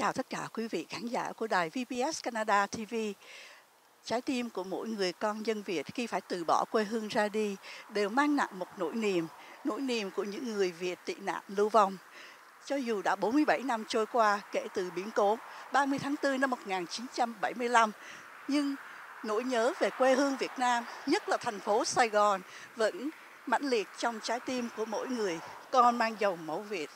chào tất cả quý vị khán giả của đài VBS Canada TV. Trái tim của mỗi người con dân Việt khi phải từ bỏ quê hương ra đi đều mang nặng một nỗi niềm của những người Việt tị nạn lưu vong. Cho dù đã 47 năm trôi qua kể từ biến cố 30 tháng 4 năm 1975, nhưng nỗi nhớ về quê hương Việt Nam, nhất là thành phố Sài Gòn, vẫn mãnh liệt trong trái tim của mỗi người con mang dòng máu Việt.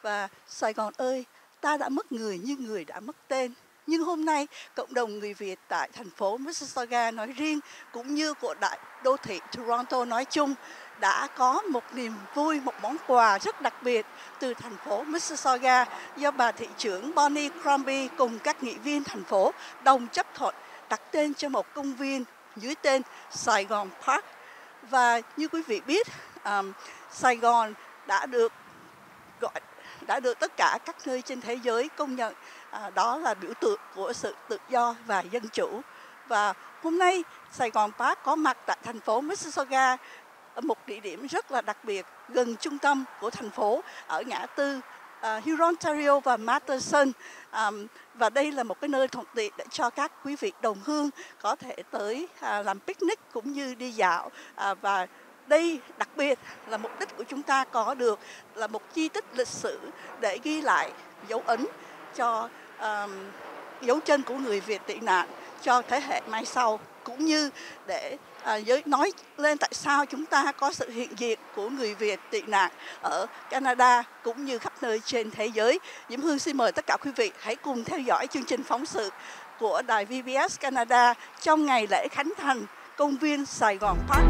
Và Sài Gòn ơi, ta đã mất người như người đã mất tên. Nhưng hôm nay, cộng đồng người Việt tại thành phố Mississauga nói riêng, cũng như của đại đô thị Toronto nói chung, đã có một niềm vui, một món quà rất đặc biệt từ thành phố Mississauga do bà thị trưởng Bonnie Crombie cùng các nghị viên thành phố đồng chấp thuận đặt tên cho một công viên dưới tên Sai Gon Park. Và như quý vị biết, Sài Gòn đã được tất cả các nơi trên thế giới công nhận đó là biểu tượng của sự tự do và dân chủ. Và hôm nay Sài Gòn Park có mặt tại thành phố Mississauga, một địa điểm rất là đặc biệt gần trung tâm của thành phố ở ngã tư Ontario và Matheson. Và đây là một cái nơi thuận tiện để cho các quý vị đồng hương có thể tới làm picnic cũng như đi dạo. Và đây đặc biệt là mục đích của chúng ta có được là một di tích lịch sử để ghi lại dấu ấn cho dấu chân của người Việt tị nạn cho thế hệ mai sau, cũng như để nói lên tại sao chúng ta có sự hiện diện của người Việt tị nạn ở Canada cũng như khắp nơi trên thế giới. Diễm Hương xin mời tất cả quý vị hãy cùng theo dõi chương trình phóng sự của đài VBS Canada trong ngày lễ khánh thành công viên Sài Gòn Park.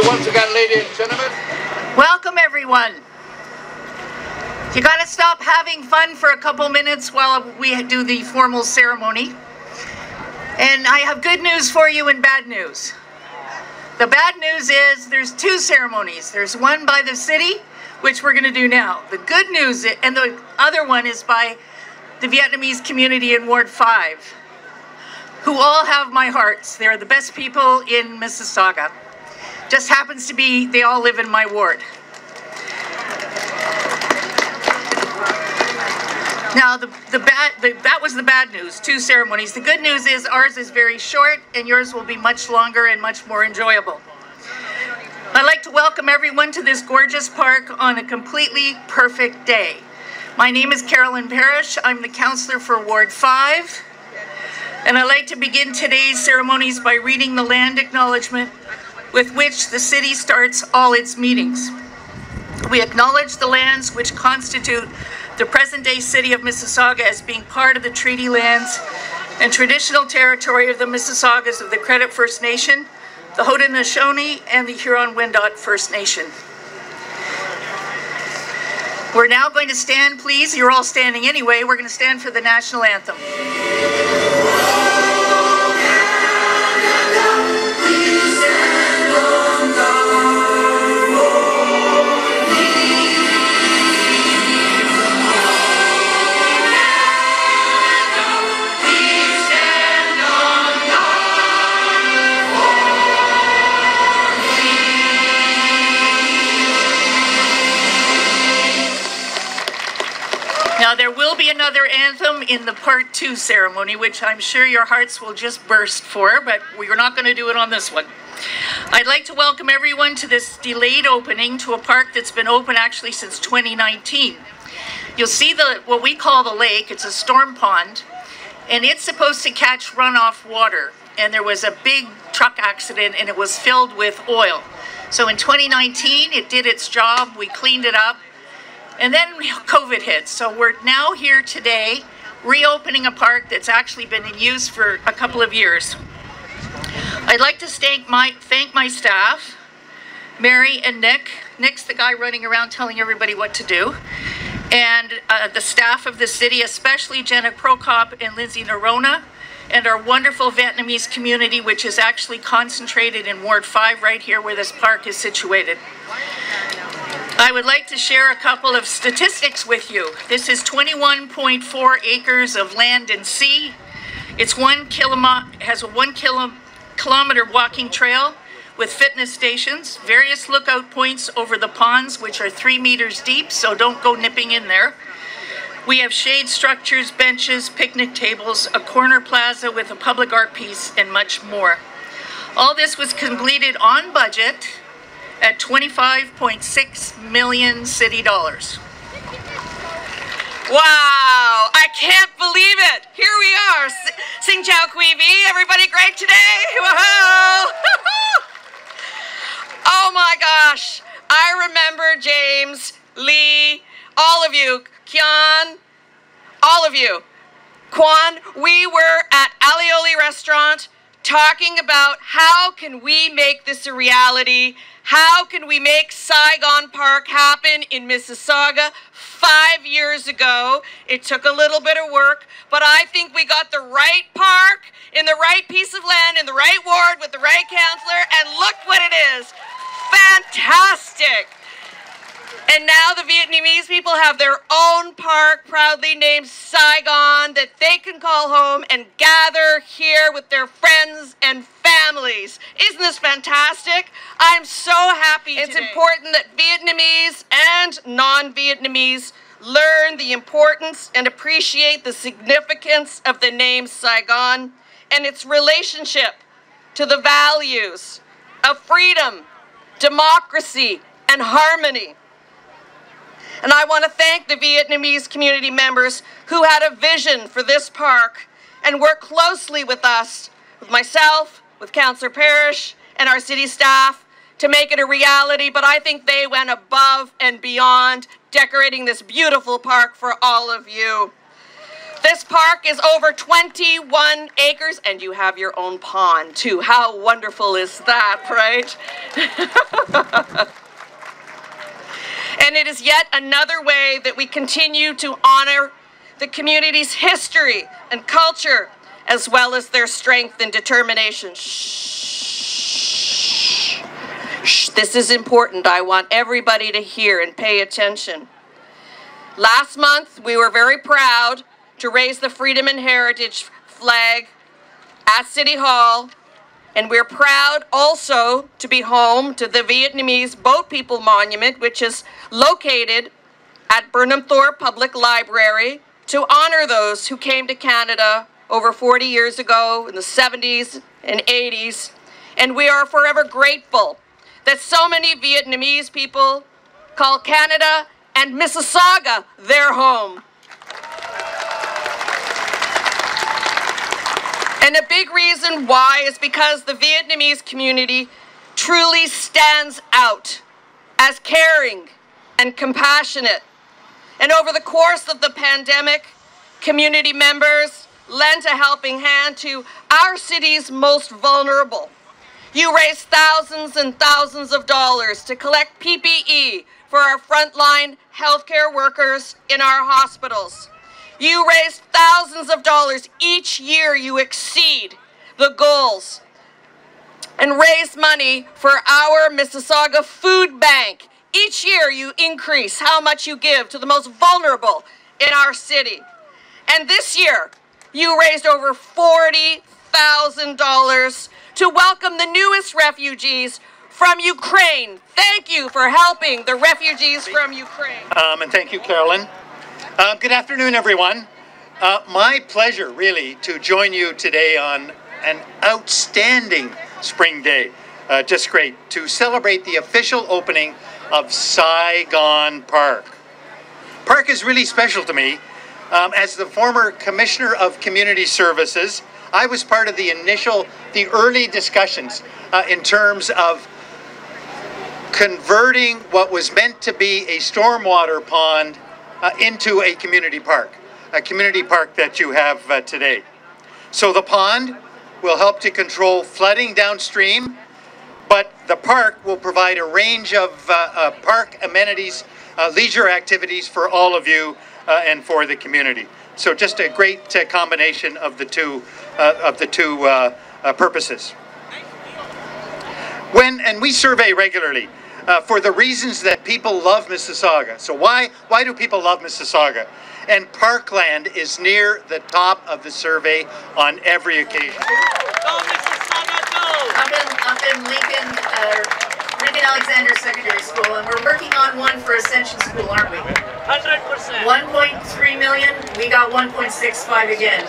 Once again, ladies and gentlemen. Welcome, everyone. You got to stop having fun for a couple minutes while we do the formal ceremony. And I have good news for you and bad news. The bad news is there's two ceremonies. There's one by the city, which we're going to do now. The good news, and the other one is by the Vietnamese community in Ward 5, who all have my hearts. They're the best people in Mississauga. Just happens to be they all live in my ward. Now, that was the bad news, two ceremonies. The good news is ours is very short and yours will be much longer and much more enjoyable. I'd like to welcome everyone to this gorgeous park on a completely perfect day. My name is Carolyn Parrish. I'm the councillor for Ward 5. And I'd like to begin today's ceremonies by reading the land acknowledgement with which the city starts all its meetings. We acknowledge the lands which constitute the present-day city of Mississauga as being part of the treaty lands and traditional territory of the Mississaugas of the Credit First Nation, the Haudenosaunee, and the Huron-Wendat First Nation. We're now going to stand, please. You're all standing anyway. We're going to stand for the national anthem. Now, there will be another anthem in the Part 2 ceremony, which I'm sure your hearts will just burst for, but we're not going to do it on this one. I'd like to welcome everyone to this delayed opening to a park that's been open actually since 2019. You'll see what we call the lake. It's a storm pond, and it's supposed to catch runoff water. And there was a big truck accident, and it was filled with oil. So in 2019, it did its job. We cleaned it up. And then COVID hit, so we're now here today reopening a park that's actually been in use for a couple of years. I'd like to thank my staff, Mary and Nick. Nick's the guy running around telling everybody what to do. And the staff of the city, especially Jenna Prokop and Lindsay Nerona, and our wonderful Vietnamese community, which is actually concentrated in Ward 5 right here where this park is situated. I would like to share a couple of statistics with you. This is 21.4 acres of land and sea. It's has a 1 kilometer walking trail with fitness stations, various lookout points over the ponds, which are 3 meters deep, so don't go nipping in there. We have shade structures, benches, picnic tables, a corner plaza with a public art piece, and much more. All this was completed on budget at 25.6 million city dollars. Wow, I can't believe it. Here we are. Sing Chow Kui Vi. Everybody great today? Whoa! Oh my gosh. I remember James, Lee, all of you, Kian, all of you. Kwan, we were at Alioli Restaurant talking about how can we make this a reality. How can we make Sai Gon Park happen in Mississauga 5 years ago? It took a little bit of work, but I think we got the right park in the right piece of land in the right ward with the right councillor, and look what it is. Fantastic. And now the Vietnamese people have their own park, proudly named Sai Gon, that they can call home and gather here with their friends and families. Isn't this fantastic? I'm so happy today. It's important that Vietnamese and non-Vietnamese learn the importance and appreciate the significance of the name Sai Gon and its relationship to the values of freedom, democracy, and harmony. And I want to thank the Vietnamese community members who had a vision for this park and worked closely with us, with myself, with Councillor Parrish, and our city staff to make it a reality, but I think they went above and beyond decorating this beautiful park for all of you. This park is over 21 acres, and you have your own pond too. How wonderful is that, right? And it is yet another way that we continue to honor the community's history and culture, as well as their strength and determination. Shh. This is important. I want everybody to hear and pay attention. Last month, we were very proud to raise the Freedom and Heritage flag at City Hall, and we're proud also to be home to the Vietnamese Boat People Monument, which is located at Burnham Thorpe Public Library to honor those who came to Canada over 40 years ago in the 70s and 80s. And we are forever grateful that so many Vietnamese people call Canada and Mississauga their home. And a big reason why is because the Vietnamese community truly stands out as caring and compassionate. And over the course of the pandemic, community members lent a helping hand to our city's most vulnerable. You raised thousands and thousands of dollars to collect PPE for our frontline healthcare workers in our hospitals. You raised thousands of dollars each year. You exceed the goals. And raise money for our Mississauga food bank. Each year you increase how much you give to the most vulnerable in our city. And this year you raised over $40,000 to welcome the newest refugees from Ukraine. Thank you for helping the refugees from Ukraine. And thank you, Carolyn. Good afternoon, everyone. My pleasure, really, to join you today on an outstanding spring day. Just great to celebrate the official opening of Sai Gon Park. Park is really special to me. As the former Commissioner of Community Services, I was part of the early discussions in terms of converting what was meant to be a stormwater pond into a community park that you have today. So the pond will help to control flooding downstream, but the park will provide a range of park amenities, leisure activities for all of you and for the community. So just a great combination of the two purposes. And we survey regularly for the reasons that people love Mississauga. So why do people love Mississauga? And parkland is near the top of the survey on every occasion. Go Mississauga, go! Up in Lincoln Alexander Secondary School, and we're working on one for Ascension School, aren't we? 100%. 1.3 million, we got 1.65 again.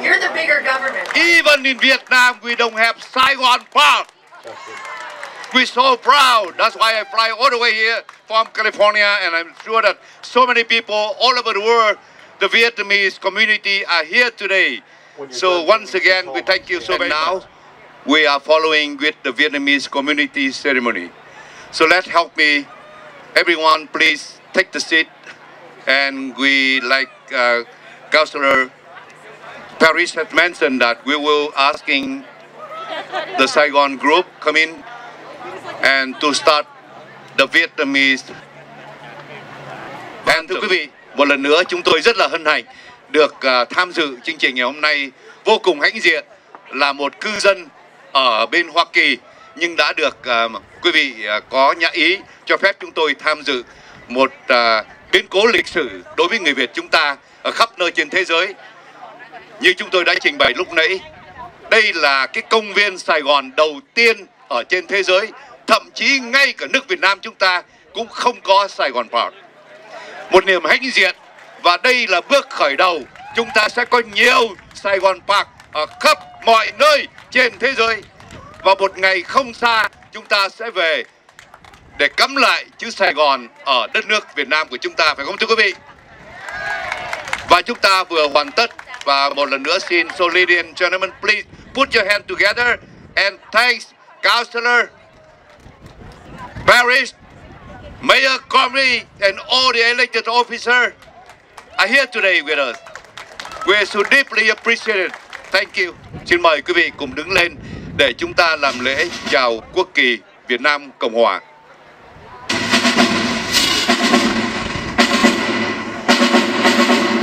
You're the bigger government. Even in Vietnam, we don't have Sai Gon Park. We're so proud. That's why I fly all the way here from California, and I'm sure that so many people all over the world, the Vietnamese community, are here today. So once again, we thank you so very much. Now, we are following with the Vietnamese community ceremony. So let's help me. Everyone, please take the seat. And we, like Councillor Paris has mentioned, that we will asking the Sai Gon group come in and to start the Vietnamese. Thưa quý vị, một lần nữa chúng tôi rất là hân hạnh được tham dự chương trình ngày hôm nay. Vô cùng hãnh diện là một cư dân ở bên Hoa Kỳ, nhưng đã được quý vị có nhã ý cho phép chúng tôi tham dự một biến cố lịch sử đối với người Việt chúng ta ở khắp nơi trên thế giới. Như chúng tôi đã trình bày lúc nãy, đây là cái công viên Sài Gòn đầu tiên ở trên thế giới. Thậm chí ngay cả nước Việt Nam chúng ta cũng không có Sài Gòn Park. Một niềm hãnh diện, và đây là bước khởi đầu. Chúng ta sẽ có nhiều Sài Gòn Park ở khắp mọi nơi trên thế giới. Và một ngày không xa, chúng ta sẽ về để cắm lại chữ Sài Gòn ở đất nước Việt Nam của chúng ta, phải không thưa quý vị? Và chúng ta vừa hoàn tất. Và một lần nữa xin, so ladies and gentlemen, please put your hand together and thanks Councillor Paris, Mayor Comrie, and all the elected officers are here today with us. We're so deeply appreciated. Thank you. Xin mời quý vị cùng đứng lên để chúng ta làm lễ chào quốc kỳ Việt Nam Cộng Hòa.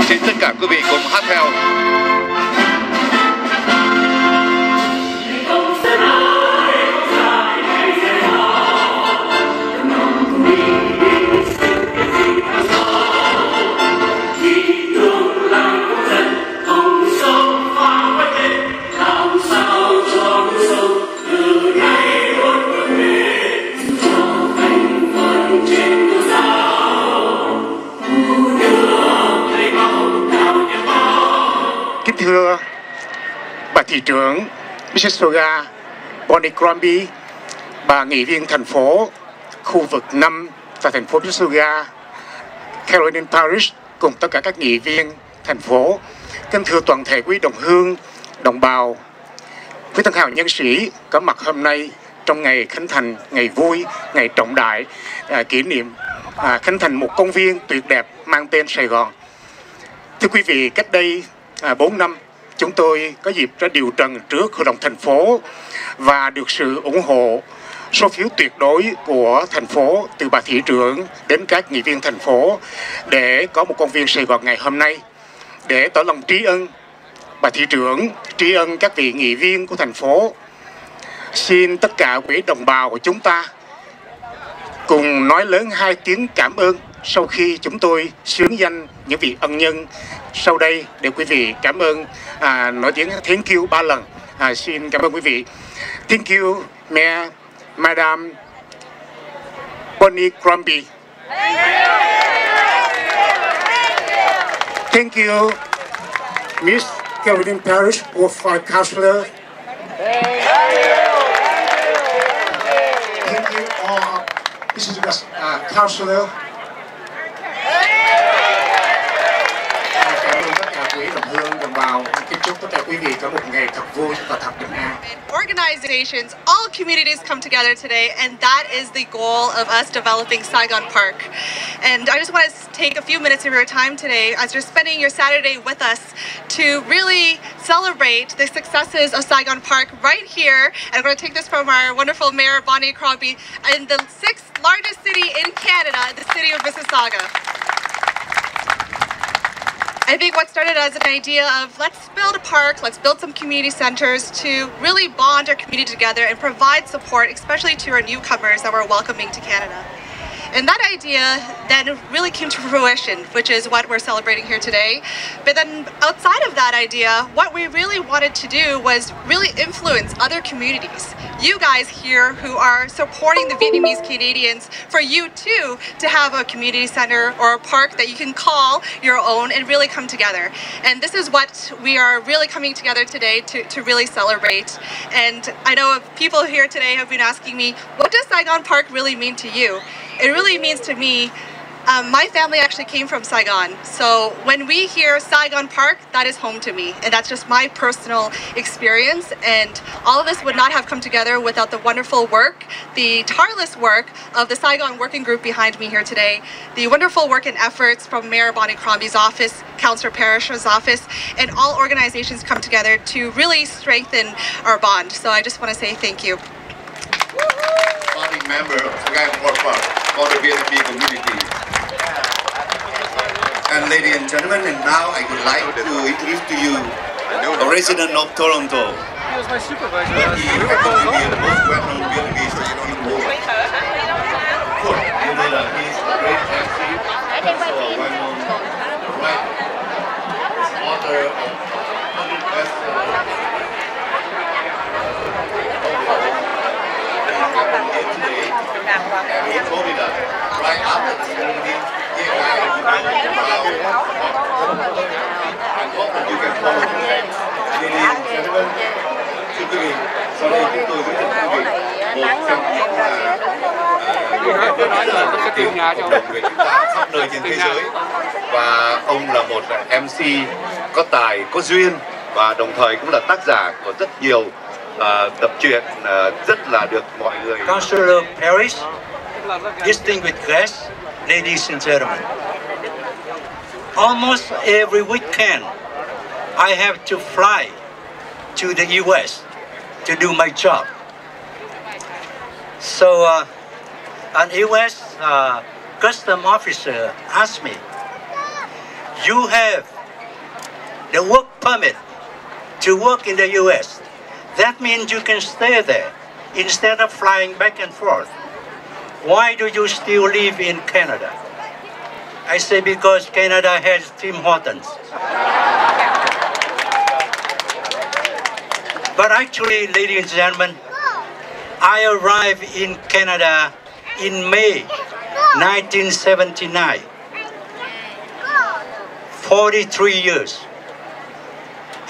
Xin tất cả quý vị cùng hát theo. thị trưởng Mississauga Bonnie Crombie, bà nghị viên thành phố khu vực 5 tại thành phố Mississauga Caroline Parish cùng tất cả các nghị viên thành phố, kính thưa toàn thể quý đồng hương, đồng bào, quý thân hào nhân sĩ có mặt hôm nay trong ngày khánh thành, ngày vui, ngày trọng đại, kỷ niệm khánh thành một công viên tuyệt đẹp mang tên Sài Gòn. Thưa quý vị, cách đây 4 năm, chúng tôi có dịp ra điều trần trước Hội đồng thành phố và được sự ủng hộ số phiếu tuyệt đối của thành phố từ bà thị trưởng đến các nghị viên thành phố để có một công viên Sài Gòn ngày hôm nay. Để tỏ lòng tri ân bà thị trưởng, tri ân các vị nghị viên của thành phố, xin tất cả quý đồng bào của chúng ta cùng nói lớn 2 tiếng cảm ơn sau khi chúng tôi xướng danh những vị ân nhân. Sau đây để quý vị cảm ơn, nói tiếng thank you 3 lần. Xin cảm ơn quý vị. Thank you, Mayor, Madam Bonnie Crombie. Thank you, Miss Caroline Parish, Ward 5 Councillor. Thank you all, Mrs. Councillor. Cảm ơn tất cả quý đồng hương, đồng bào. Kính chúc tất cả quý vị có một ngày thật vui và thật bình an. Organizations, all communities come together today, and that is the goal of us developing Sai Gon Park. And I just want to take a few minutes of your time today as you're spending your Saturday with us to really celebrate the successes of Sai Gon Park right here. And I'm going to take this from our wonderful Mayor Bonnie Crombie in the 6th largest city in Canada, the city of Mississauga. I think what started as an idea of let's build a park, let's build some community centers to really bond our community together and provide support, especially to our newcomers that we're welcoming to Canada. And that idea then really came to fruition, which is what we're celebrating here today. But then outside of that idea, what we really wanted to do was really influence other communities. You guys here who are supporting the Vietnamese Canadians, for you too to have a community center or a park that you can call your own and really come together. And this is what we are really coming together today to really celebrate. And I know people here today have been asking me, what does Sai Gon Park really mean to you? It really means to me, my family actually came from Saigon. So when we hear Sai Gon Park, that is home to me. And that's just my personal experience. And all of this would not have come together without the wonderful work, the tireless work of the Sai Gon Working Group behind me here today, the wonderful work and efforts from Mayor Bonnie Crombie's office, Councillor Parrish's office, and all organizations come together to really strengthen our bond. So I just want to say thank you. Founding member of Sai Gon Park for the Vietnamese community. And ladies and gentlemen, and now I would like to introduce to you the resident of Toronto. He was my supervisor. He happens to be the most well-known Vietnamese in the world. You know that he's a great MC, also a well-known writer. He's author of 100 bestsellers. Here today, and he told me that right after the ceremony, I hope that you can follow him. Ladies and gentlemen, thưa quý vị, sau đây chúng tôi giới thiệu quý vị một trong những tiếng cộng đồng người chúng ta khắp nơi trên thế giới, và ông là một MC có tài, có duyên và đồng thời cũng là tác giả của rất nhiều tập truyện rất là được mọi người. Councillor Paris, distinguished guests, ladies and gentlemen. Almost every weekend, I have to fly to the U.S. to do my job. So, an U.S. custom officer asked me, "You have the work permit to work in the U.S. That means you can stay there instead of flying back and forth. Why do you still live in Canada?" I say, because Canada has Tim Hortons. But actually, ladies and gentlemen, I arrived in Canada in May 1979. 43 years.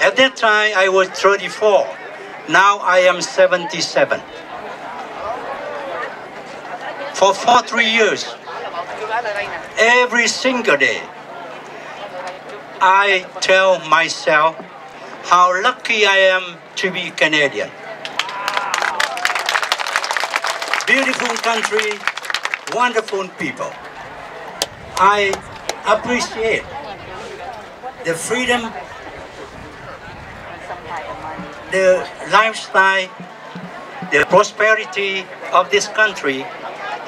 At that time, I was 34. Now I am 77. For 43 years, every single day, I tell myself how lucky I am to be Canadian. Beautiful country, wonderful people. I appreciate the freedom, the lifestyle, the prosperity of this country,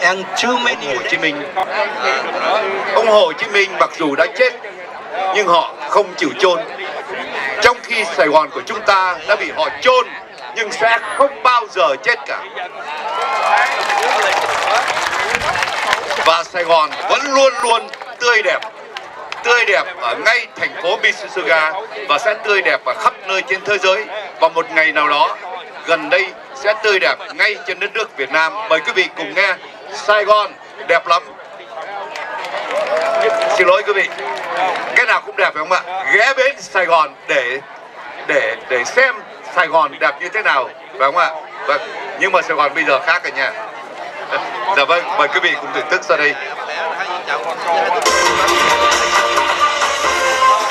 and too many. Ông Hồ Chí Minh mặc dù đã chết nhưng họ không chịu chôn. Trong khi Sài Gòn của chúng ta đã bị họ chôn nhưng sẽ không bao giờ chết cả. Và Sài Gòn vẫn luôn luôn tươi đẹp ở ngay thành phố Mississauga và sẽ tươi đẹp ở khắp nơi trên thế giới. Và một ngày nào đó gần đây sẽ tươi đẹp ngay trên đất nước Việt Nam. Mời quý vị cùng nghe Sài Gòn đẹp lắm. Xin lỗi quý vị, cái nào cũng đẹp phải không ạ? Ghé bến Sài Gòn để xem Sài Gòn đẹp như thế nào phải không ạ? Vâng, nhưng mà Sài Gòn bây giờ khác rồi nha. Dạ vâng, mời quý vị cùng thưởng thức sau đây. Hãy subscribe cho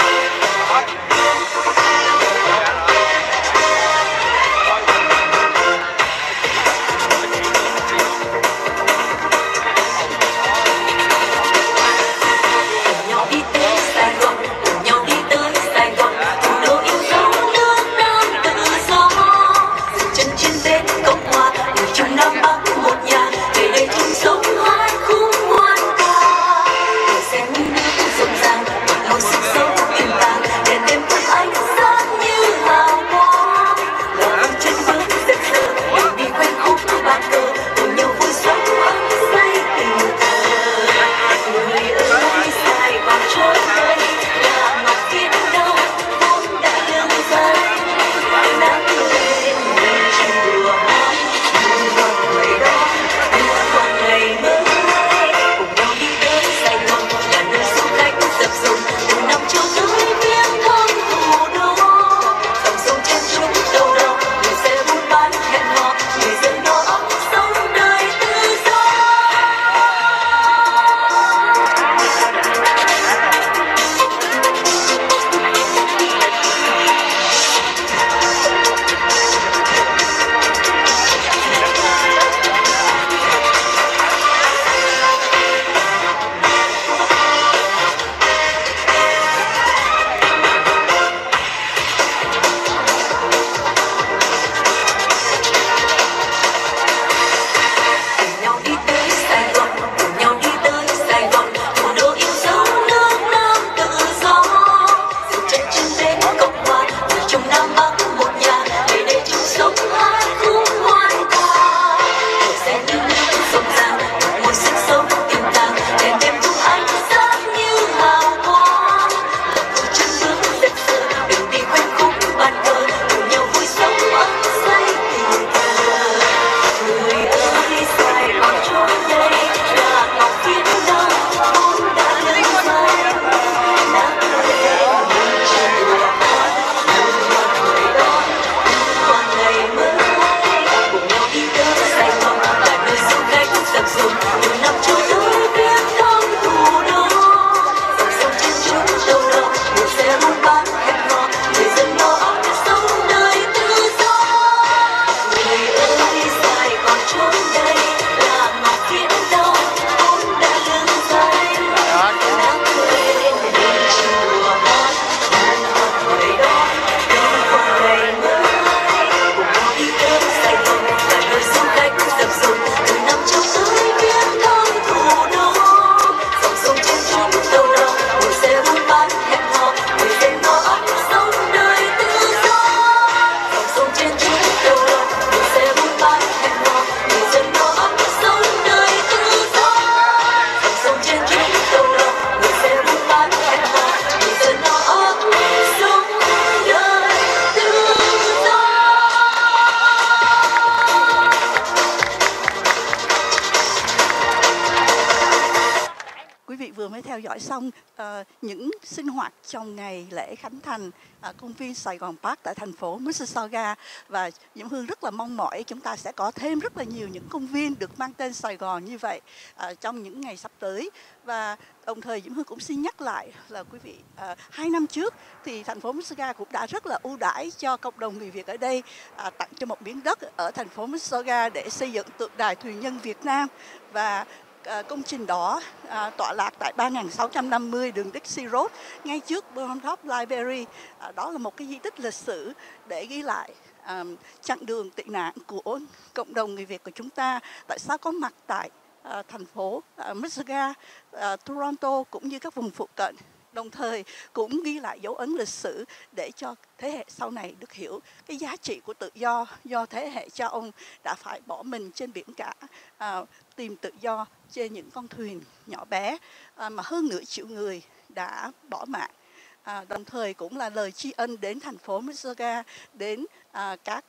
kênh Ghiền Mì Gõ để không bỏ lỡ những video hấp dẫn. mới theo dõi xong những sinh hoạt trong ngày lễ khánh thành công viên Sài Gòn Park tại thành phố Mississauga, và Diễm Hương rất là mong mỏi chúng ta sẽ có thêm rất là nhiều những công viên được mang tên Sài Gòn như vậy trong những ngày sắp tới. Và đồng thời Diễm Hương cũng xin nhắc lại là quý vị, 2 năm trước thì thành phố Mississauga cũng đã rất là ưu đãi cho cộng đồng người Việt ở đây, tặng cho một miếng đất ở thành phố Mississauga để xây dựng tượng đài thuyền nhân Việt Nam. Và công trình đó tọa lạc tại 3650 đường Dixie Road, ngay trước Blvd Library. Đó là một cái di tích lịch sử để ghi lại chặng đường tị nạn của cộng đồng người Việt của chúng ta, tại sao có mặt tại thành phố Mississauga, Toronto cũng như các vùng phụ cận. Đồng thời cũng ghi lại dấu ấn lịch sử để cho thế hệ sau này được hiểu cái giá trị của tự do thế hệ cha ông đã phải bỏ mình trên biển cả, tìm tự do trên những con thuyền nhỏ bé mà hơn nửa triệu người đã bỏ mạng. Đồng thời cũng là lời tri ân đến thành phố Mississauga, đến các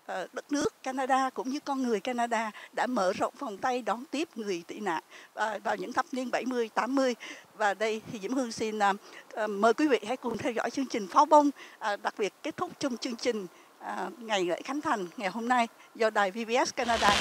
đất nước Canada cũng như con người Canada đã mở rộng vòng tay đón tiếp người tị nạn vào những thập niên 70, 80. Và đây thì Diễm Hương xin mời quý vị hãy cùng theo dõi chương trình pháo bông đặc biệt kết thúc trong chương trình ngày lễ khánh thành ngày hôm nay do đài VBS Canada.